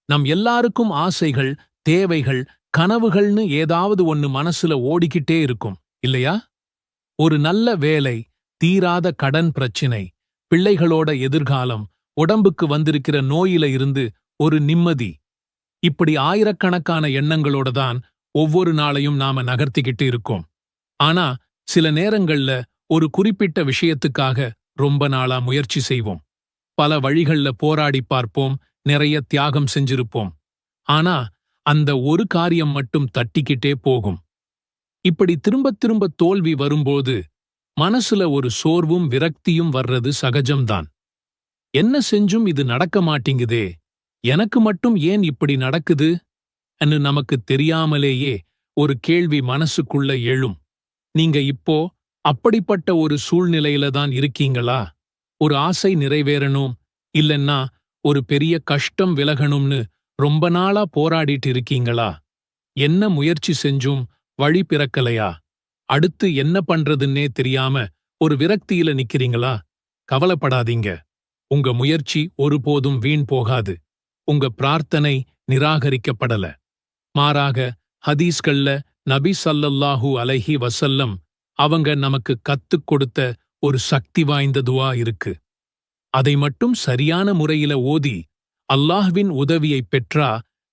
நம் எல்லாருக்கும் ஆசைகள், தேவைகள், கனவுகள்னு ஏதாவது ஒன்னு மனசுல ஓடிக்கிட்டே இருக்கும் இல்லையா? ஒரு நல்ல வேலை, தீராத கடன் பிரச்சினை, பிள்ளைகளோட எதிர்காலம், உடம்புக்கு வந்திருக்கிற நோயில இருந்து ஒரு நிம்மதி. இப்படி ஆயிரக்கணக்கான எண்ணங்களோட தான் ஒவ்வொரு நாளையும் நாம நகர்த்திக்கிட்டு இருக்கோம். ஆனா சில நேரங்கள்ல ஒரு குறிப்பிட்ட விஷயத்துக்காக ரொம்ப நாளா முயற்சி செய்வோம். பல வழிகள்ல போராடி பார்ப்போம், நிறைய தியாகம் செஞ்சிருப்போம். ஆனா அந்த ஒரு காரியம் மட்டும் தட்டிக்கிட்டே போகும். இப்படி திரும்பத் திரும்ப தோல்வி வரும்போது மனசுல ஒரு சோர்வும் விரக்தியும் வர்றது சகஜம்தான். என்ன செஞ்சும் இது நடக்க மாட்டேங்குதே, எனக்கு மட்டும் ஏன் இப்படி நடக்குது ன்னு நமக்கு தெரியாமலேயே ஒரு கேள்வி மனசுக்குள்ள எழும். நீங்க இப்போ அப்படிப்பட்ட ஒரு சூழ்நிலையில தான் இருக்கீங்களா? ஒரு ஆசை நிறைவேறணும், இல்லன்னா ஒரு பெரிய கஷ்டம் விலகணும்னு ரொம்ப நாளா போராடிட்டு இருக்கீங்களா? என்ன முயற்சி செஞ்சும் வழி பிறக்கலையா? அடுத்து என்ன பண்றதுன்னே தெரியாம ஒரு விரக்தியில நிக்கிறீங்களா? கவலைப்படாதீங்க. உங்க முயற்சி ஒருபோதும் வீண் போகாது. உங்க பிரார்த்தனை நிராகரிக்கப்படல. மாறாக ஹதீஸ்கள்ல நபி ஸல்லல்லாஹு அலைஹி வஸல்லம் அவங்க நமக்கு கத்துக் கொடுத்த ஒரு சக்தி வாய்ந்த துஆ இருக்கு. அதை மட்டும் சரியான முறையில ஓதி அல்லாஹ்வின் உதவியைப் பெற்றா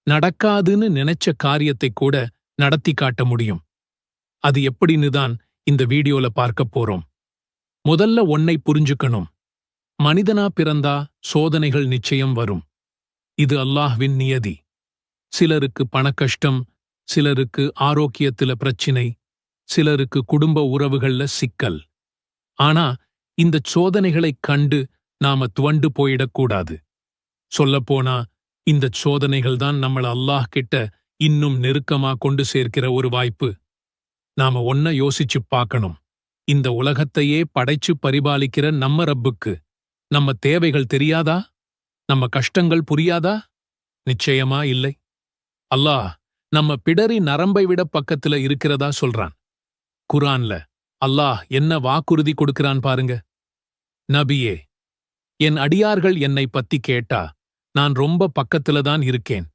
நடக்காதுன்னு நினைச்ச காரியத்தைக் கூட நடத்தி காட்ட முடியும். அது எப்படின்னு தான் இந்த வீடியோல பார்க்கப் போறோம். முதல்ல ஒன்னை புரிஞ்சுக்கணும். மனிதனா பிறந்தா சோதனைகள் நிச்சயம் வரும். இது அல்லாஹ்வின் நியதி. சிலருக்கு பணக்கஷ்டம், சிலருக்கு ஆரோக்கியத்தில பிரச்சினை, சிலருக்கு குடும்ப உறவுகள்ல சிக்கல். ஆனா இந்தச் சோதனைகளைக் கண்டு நாம துவண்டு போயிடக்கூடாது. சொல்லப்போனா இந்தச் சோதனைகள் தான் நம்மள அல்லாஹ் கிட்ட இன்னும் நெருக்கமா கொண்டு சேர்க்கிற ஒரு வாய்ப்பு. நாம ஒன்ன யோசிச்சுப் பார்க்கணும். இந்த உலகத்தையே படைச்சு பரிபாலிக்கிற நம்ம ரப்புக்கு நம்ம தேவைகள் தெரியாதா? நம்ம கஷ்டங்கள் புரியாதா? நிச்சயமா இல்லை. அல்லாஹ் நம்ம பிடரி நரம்பை விட பக்கத்துல இருக்கிறதா சொல்றான். குர்ஆன்ல அல்லாஹ் என்ன வாக்குறுதி கொடுக்கிறான் பாருங்க. நபியே, என் அடியார்கள் என்னை பத்தி கேட்டா நான் ரொம்ப பக்கத்துல தான் இருக்கேன்.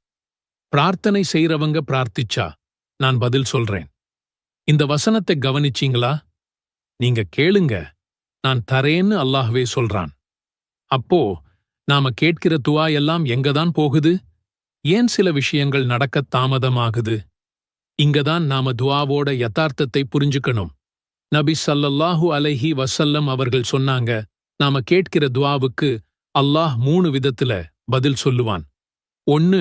பிரார்த்தனை செய்றவங்க பிரார்த்திச்சா நான் பதில் சொல்றேன். இந்த வசனத்தை கவனிச்சீங்களா? நீங்க கேளுங்க, நான் தரேன்னு அல்லாஹ்வே சொல்றான். அப்போ நாம கேட்கிற துஆ எல்லாம் எங்கதான் போகுது? ஏன் சில விஷயங்கள் நடக்கத் தாமதமாகுது? இங்கதான் நாம துஆவோட யதார்த்தத்தை புரிஞ்சுக்கணும். நபி ஸல்லல்லாஹு அலைஹி வஸல்லம் அவர்கள் சொன்னாங்க, நாம கேட்கிற துஆவுக்கு அல்லாஹ் 3 விதத்துல பதில் சொல்லுவான். 1,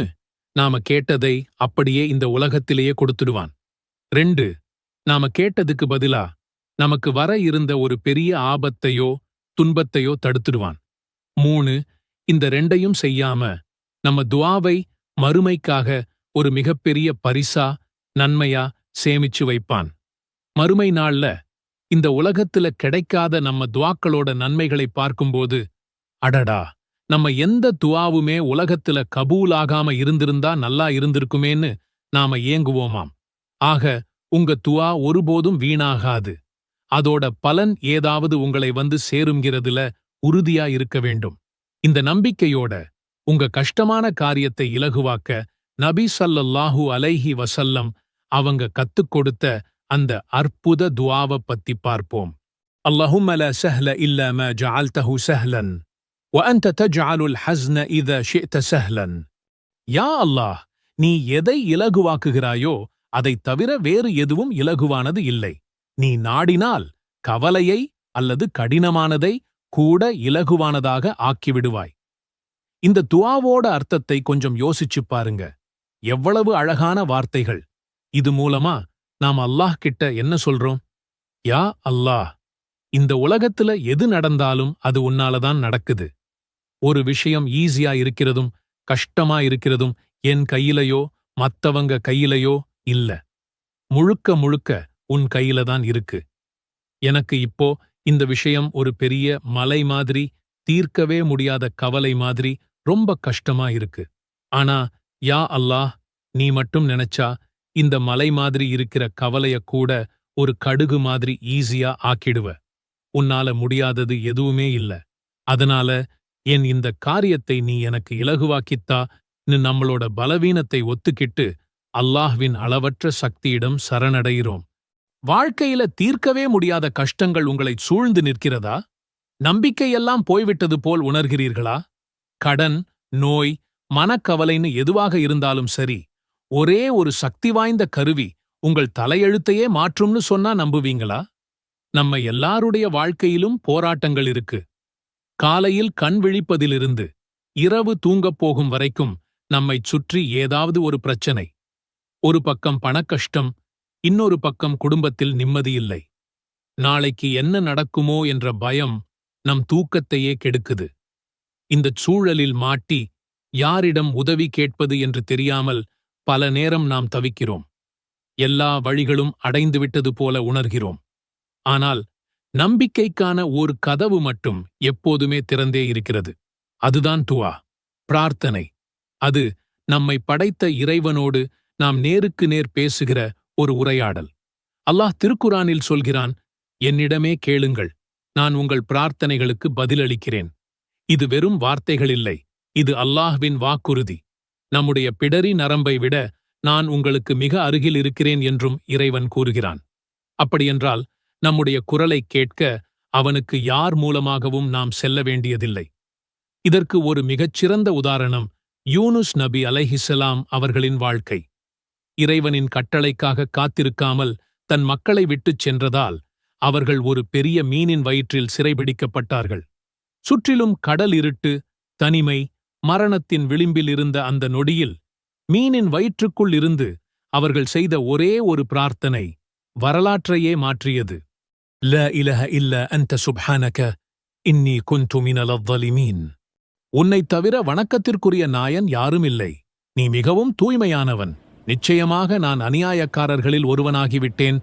நாம கேட்டதை அப்படியே இந்த உலகத்திலேயே கொடுத்துடுவான். 2, நாம கேட்டதுக்கு பதிலா நமக்கு வர இருந்த ஒரு பெரிய ஆபத்தையோ துன்பத்தையோ தடுத்துடுவான். 3, இந்த 2யும் செய்யாம நம்ம துஆவை மறுமைக்காக ஒரு மிகப்பெரிய பரிசா, நன்மையா சேமிச்சு வைப்பான். மறுமை நாள்ல இந்த உலகத்துல கிடைக்காத நம்ம துஆக்களோட நன்மைகளை பார்க்கும்போது, அடடா, நம்ம எந்த துஆவுமே உலகத்துல கபூலாகாம இருந்திருந்தா நல்லா இருந்திருக்குமேன்னு நாம ஏங்குவோமாம். ஆக உங்க துஆ ஒருபோதும் வீணாகாது. அதோட பலன் ஏதாவது உங்களை வந்து சேருங்கிறதுல உறுதியா இருக்க வேண்டும். இந்த நம்பிக்கையோட உங்க கஷ்டமான காரியத்தை இலகுவாக்க நபி ஸல்லல்லாஹு அலைஹி வஸல்லம் அவங்க கத்துக் கொடுத்த அந்த அற்புத துஆவ பத்தி பார்ப்போம். அல்லாஹும்ம லா சஹ்ல இல்லா மா ஜஅல்தஹு சஹ்லன் வ அன்த தஜ்அலுல் ஹஸ்ன இதா ஷி'த சஹ்லன். யா அல்லாஹ், நீ எதை இலகுவாக்குகிறாயோ அதைத் தவிர வேறு எதுவும் இலகுவானது இல்லை. நீ நாடினால் கவலையை அல்லது கடினமானதை கூட இலகுவானதாக ஆக்கிவிடுவாய். இந்த துஆவோட அர்த்தத்தை கொஞ்சம் யோசிச்சுப் பாருங்க. எவ்வளவு அழகான வார்த்தைகள். இது மூலமா நாம் அல்லாஹ் கிட்ட என்ன சொல்றோம்? யா அல்லாஹ், இந்த உலகத்துல எது நடந்தாலும் அது உன்னாலதான் நடக்குது. ஒரு விஷயம் ஈஸியா இருக்கிறதும் கஷ்டமா இருக்கிறதும் என் கையிலையோ மத்தவங்க கையிலையோ இல்ல. முழுக்க முழுக்க உன் கையில தான் இருக்கு. எனக்கு இப்போ இந்த விஷயம் ஒரு பெரிய மலை மாதிரி, தீர்க்கவே முடியாத கவலை மாதிரி ரொம்ப கஷ்டமா இருக்கு. ஆனா யா அல்லாஹ், நீ மட்டும் நினைச்சா இந்த மலை மாதிரி இருக்கிற கவலைய கூட ஒரு கடுகு மாதிரி ஈஸியா ஆக்கிடுவ. உன்னால முடியாதது எதுவுமே இல்ல. அதனால என் இந்த காரியத்தை நீ எனக்கு இலகுவாக்கித்தா நம்மளோட பலவீனத்தை ஒத்துக்கிட்டு அல்லாஹ்வின் அளவற்ற சக்தியிடம் சரணடைகிறோம். வாழ்க்கையில தீர்க்கவே முடியாத கஷ்டங்கள் உங்களை சூழ்ந்து நிற்கிறதா? நம்பிக்கையெல்லாம் போய்விட்டது போல் உணர்கிறீர்களா? கடன், நோய், மனக்கவலைன்னு எதுவாக இருந்தாலும் சரி, ஒரே ஒரு சக்தி வாய்ந்த கருவி உங்கள் தலையெழுத்தையே மாற்றும்னு சொன்னா நம்புவீங்களா? நம்ம எல்லாருடைய வாழ்க்கையிலும் போராட்டங்கள் இருக்கு. காலையில் கண் விழிப்பதிலிருந்து இரவு தூங்கப் போகும் வரைக்கும் நம்மைச் சுற்றி ஏதாவது ஒரு பிரச்சனை. ஒரு பக்கம் பணக்கஷ்டம், இன்னொரு பக்கம் குடும்பத்தில் நிம்மதியில்லை. நாளைக்கு என்ன நடக்குமோ என்ற பயம் நம் தூக்கத்தையே கெடுக்குது. இந்தச் சூழலில் மாட்டி யாரிடம் உதவி கேட்பது என்று தெரியாமல் பல நேரம் நாம் தவிக்கிறோம். எல்லா வழிகளும் அடைந்துவிட்டது போல உணர்கிறோம். ஆனால் நம்பிக்கைக்கான ஒரு கதவு மட்டும் எப்போதுமே திறந்தே இருக்கிறது. அதுதான் துஆ, பிரார்த்தனை. அது நம்மை படைத்த இறைவனோடு நாம் நேருக்கு நேர் பேசுகிற ஒரு உரையாடல். அல்லாஹ் திருக்குரானில் சொல்கிறான், என்னிடமே கேளுங்கள், நான் உங்கள் பிரார்த்தனைகளுக்கு பதிலளிக்கிறேன். இது வெறும் வார்த்தைகள் இல்லை, இது அல்லாஹ்வின் வாக்குறுதி. நம்முடைய பிடரி நரம்பை விட நான் உங்களுக்கு மிக அருகில் இருக்கிறேன் என்றும் இறைவன் கூறுகிறான். அப்படியென்றால் நம்முடைய குரலைக் கேட்க அவனுக்கு யார் மூலமாகவும் நாம் செல்ல வேண்டியதில்லை. இதற்கு ஒரு மிகச்சிறந்த உதாரணம் யூனுஸ் நபி அலைஹிஸ்ஸலாம் அவர்களின் வாழ்க்கை. இறைவனின் கட்டளைக்காக காத்திருக்காமல் தன் மக்களை விட்டுச் சென்றதால் அவர்கள் ஒரு பெரிய மீனின் வயிற்றில் சிறைபிடிக்கப்பட்டார்கள். சுற்றிலும் கடல் இருட்டு, தனிமை, மரணத்தின் விளிம்பில் இருந்த அந்த நொடியில் மீனின் வயிற்றுக்குள் இருந்து அவர்கள் செய்த ஒரே ஒரு பிரார்த்தனை வரலாற்றையே மாற்றியது. லா இலஹ இல்ல அன்த சுப்ஹானக இன்னி குன்து மினல் ظالمين. உன்னைத் தவிர வணக்கத்திற்குரிய நாயன் யாரும் இல்லை. நீ மிகவும் தூய்மையானவன். நிச்சயமாக நான் அநியாயக்காரர்களில் ஒருவனாகிவிட்டேன்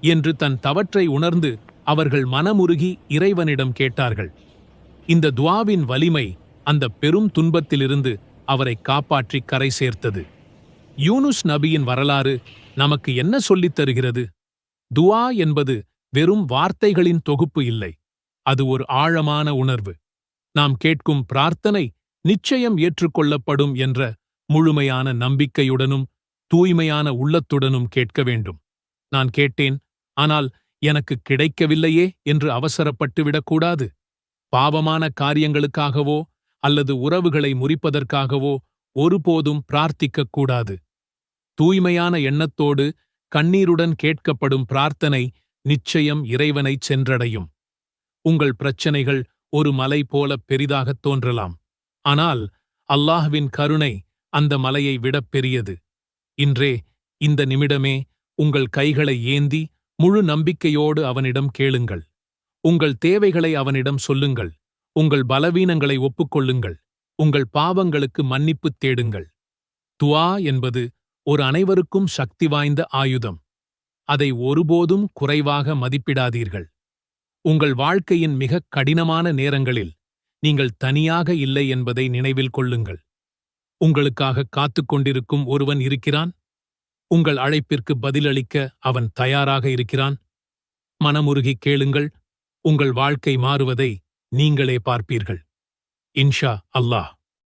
என்று தன் தவற்றை உணர்ந்து அவர்கள் மனமுருகி இறைவனிடம் கேட்டார்கள். இந்த துஆவின் வலிமை அந்த பெரும் துன்பத்திலிருந்து அவரை காப்பாற்றி கரை சேர்த்தது. யூனுஸ் நபியின் வரலாறு நமக்கு என்ன சொல்லித் தருகிறது? துஆ என்பது வெறும் வார்த்தைகளின் தொகுப்பு இல்லை, அது ஒரு ஆழமான உணர்வு. நாம் கேட்கும் பிரார்த்தனை நிச்சயம் ஏற்றுக்கொள்ளப்படும் என்ற முழுமையான நம்பிக்கையுடனும் தூய்மையான உள்ளத்துடனும் கேட்க வேண்டும். நான் கேட்டேன், ஆனால் எனக்கு கிடைக்கவில்லையே என்று அவசரப்பட்டுவிடக்கூடாது. பாவமான காரியங்களுக்காகவோ அல்லது உறவுகளை முறிப்பதற்காகவோ ஒருபோதும் பிரார்த்திக்கக்கூடாது. தூய்மையான எண்ணத்தோடு கண்ணீருடன் கேட்கப்படும் பிரார்த்தனை நிச்சயம் இறைவனைச் சென்றடையும். உங்கள் பிரச்சனைகள் ஒரு மலை போல பெரிதாகத் தோன்றலாம், ஆனால் அல்லாஹ்வின் கருணை அந்த மலையை விடப் பெரியது. இன்றே, இந்த நிமிடமே உங்கள் கைகளை ஏந்தி முழு நம்பிக்கையோடு அவனிடம் கேளுங்கள். உங்கள் தேவைகளை அவனிடம் சொல்லுங்கள். உங்கள் பலவீனங்களை ஒப்புக்கொள்ளுங்கள். உங்கள் பாவங்களுக்கு மன்னிப்புத் தேடுங்கள். துஆ என்பது ஒரு அனைவருக்கும் சக்தி வாய்ந்த ஆயுதம். அதை ஒருபோதும் குறைவாக மதிப்பிடாதீர்கள். உங்கள் வாழ்க்கையின் மிகக் கடினமான நேரங்களில் நீங்கள் தனியாக இல்லை என்பதை நினைவில் கொள்ளுங்கள். உங்களுக்காக காத்துக் கொண்டிருக்கும் ஒருவன் இருக்கிறான். உங்கள் அழைப்பிற்கு பதிலளிக்க அவன் தயாராக இருக்கிறான். மனமுருகிக் கேளுங்கள். உங்கள் வாழ்க்கை மாறுவதை நீங்களே பார்ப்பீர்கள். இன்ஷா அல்லாஹ்.